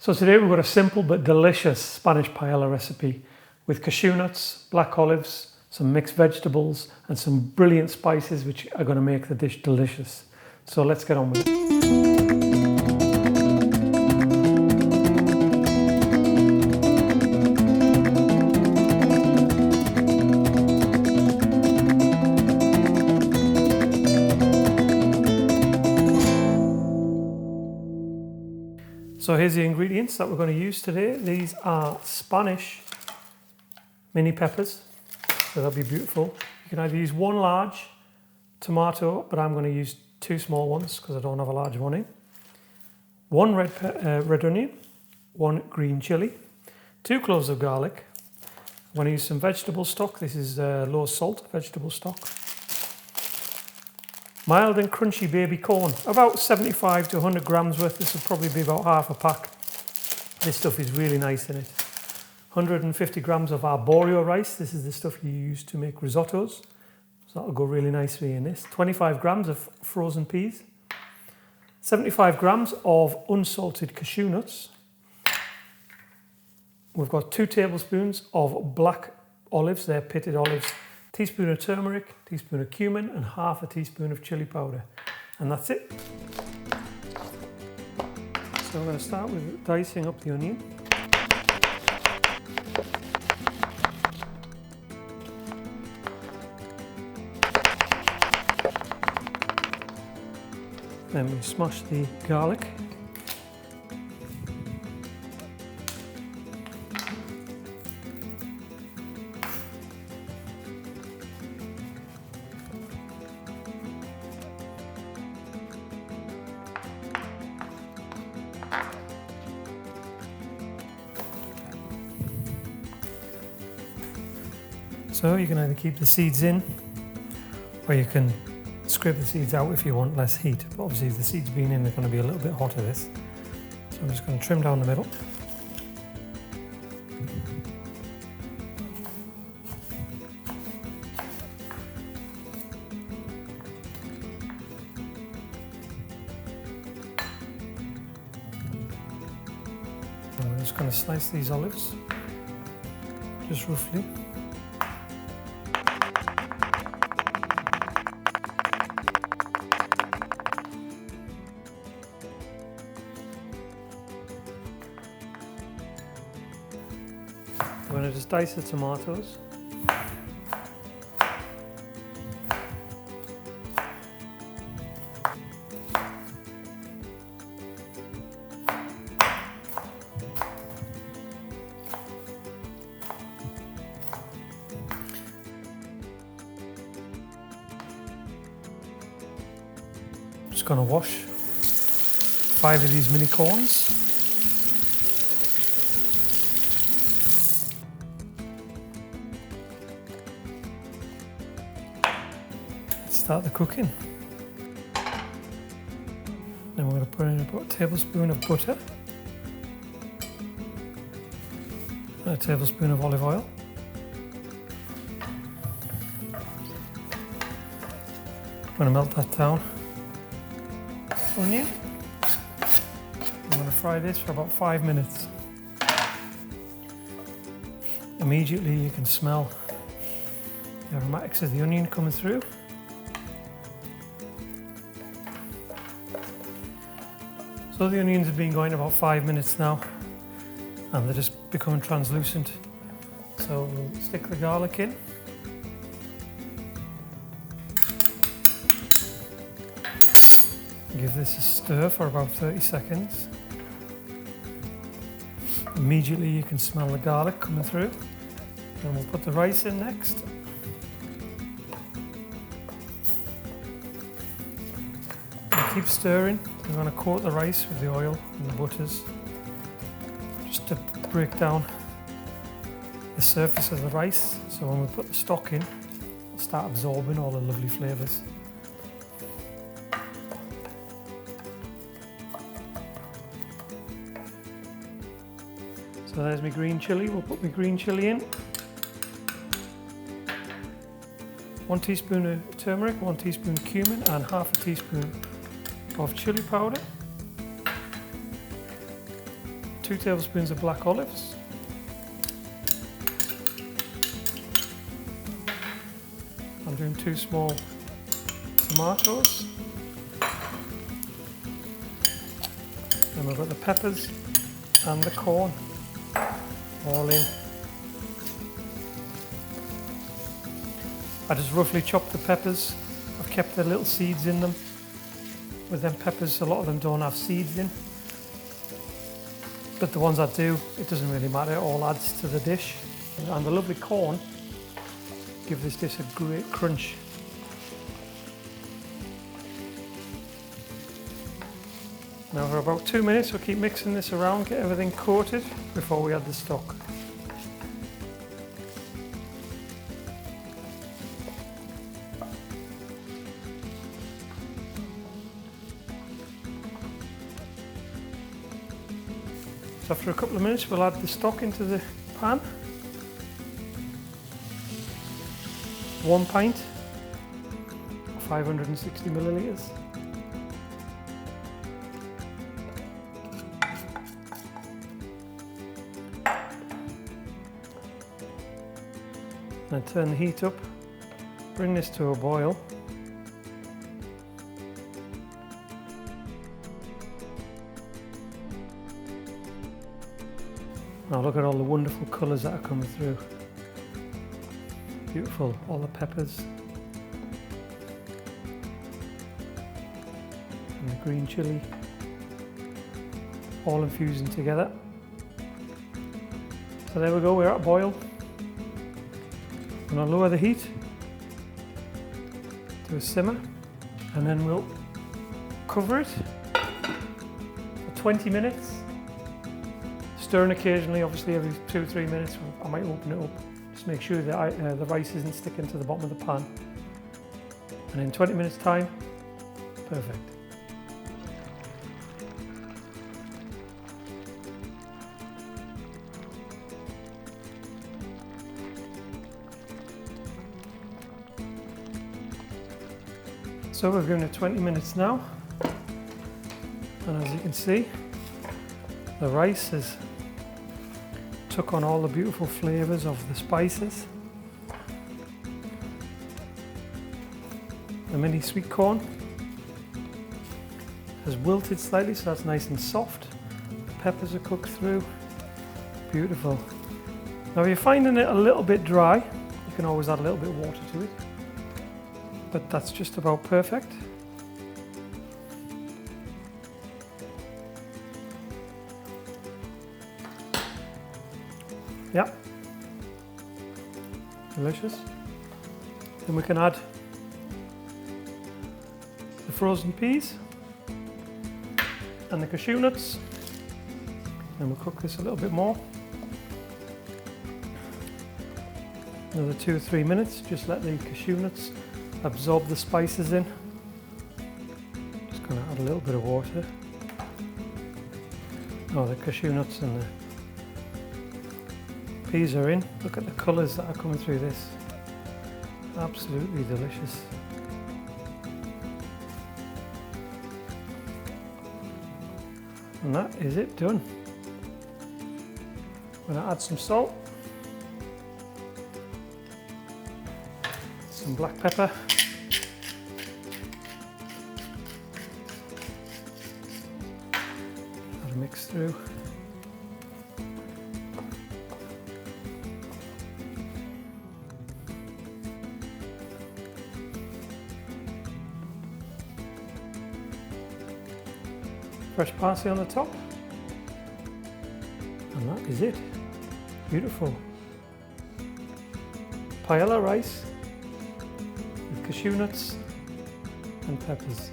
So today we've got a simple but delicious Spanish paella recipe with cashew nuts, black olives, some mixed vegetables and some brilliant spices which are going to make the dish delicious. So let's get on with it. So here's the ingredients that we're going to use today. These are Spanish mini peppers, so they'll be beautiful. You can either use one large tomato, but I'm going to use two small ones because I don't have a large one in. One red onion, one green chili, 2 cloves of garlic. I'm going to use some vegetable stock. This is low salt vegetable stock. Mild and crunchy baby corn, about 75 to 100 grams worth. This will probably be about half a pack. This stuff is really nice in it. 150 grams of Arborio rice. This is the stuff you use to make risottos. So that'll go really nicely in this. 25 grams of frozen peas. 75 grams of unsalted cashew nuts. We've got 2 tablespoons of black olives, they're pitted olives. Teaspoon of turmeric, teaspoon of cumin and half a teaspoon of chili powder. And that's it. So I'm going to start with dicing up the onion. Then we smash the garlic. So you can either keep the seeds in, or you can scrape the seeds out if you want less heat. But obviously if the seeds being in, they're going to be a little bit hotter this. So I'm just going to trim down the middle. And we're just going to slice these olives, just roughly. I'm going to just dice the tomatoes. I'm just going to wash 5 of these mini corns. Start the cooking. Then we're going to put in about a tablespoon of butter and a tablespoon of olive oil. I'm going to melt that down. Onion. I'm going to fry this for about 5 minutes. Immediately you can smell the aromatics of the onion coming through. So the onions have been going about 5 minutes now and they're just becoming translucent. So we'll stick the garlic in. Give this a stir for about 30 seconds. Immediately you can smell the garlic coming through. Then we'll put the rice in next. And keep stirring. We're going to coat the rice with the oil and the butters just to break down the surface of the rice. So when we put the stock in, it'll start absorbing all the lovely flavours. So there's my green chilli. We'll put my green chilli in. 1 teaspoon of turmeric, 1 teaspoon of cumin and half a teaspoon of chili powder. 2 tablespoons of black olives. I'm doing 2 small tomatoes. Then we've got the peppers and the corn all in. I just roughly chopped the peppers. I've kept the little seeds in them. With them peppers, a lot of them don't have seeds in. But the ones that do, it doesn't really matter, it all adds to the dish. And the lovely corn give this dish a great crunch. Now for about 2 minutes we'll keep mixing this around, get everything coated before we add the stock. So after a couple of minutes we'll add the stock into the pan. 1 pint, 560 millilitres. Then turn the heat up, bring this to a boil. Now look at all the wonderful colours that are coming through. Beautiful, all the peppers. And the green chilli. All infusing together. So there we go, we're at a boil. I'm going to lower the heat to a simmer and then we'll cover it for 20 minutes. Stirring occasionally, obviously every 2 or 3 minutes. I might open it up. Just make sure that the rice isn't sticking to the bottom of the pan. And in 20 minutes time, perfect. So we've given it 20 minutes now. And as you can see, the rice has took on all the beautiful flavours of the spices. The mini sweet corn has wilted slightly, so that's nice and soft. The peppers are cooked through. Beautiful. Now if you're finding it a little bit dry, you can always add a little bit of water to it. But that's just about perfect. Yeah, delicious. Then we can add the frozen peas and the cashew nuts. And we'll cook this a little bit more. Another 2 or 3 minutes, just let the cashew nuts absorb the spices in. Just going to add a little bit of water. Oh, the cashew nuts and the peas are in. Look at the colours that are coming through this. Absolutely delicious. And that is it done. I'm going to add some salt, some black pepper, add a mix through. Fresh parsley on the top, and that is it. Beautiful paella rice with cashew nuts and peppers.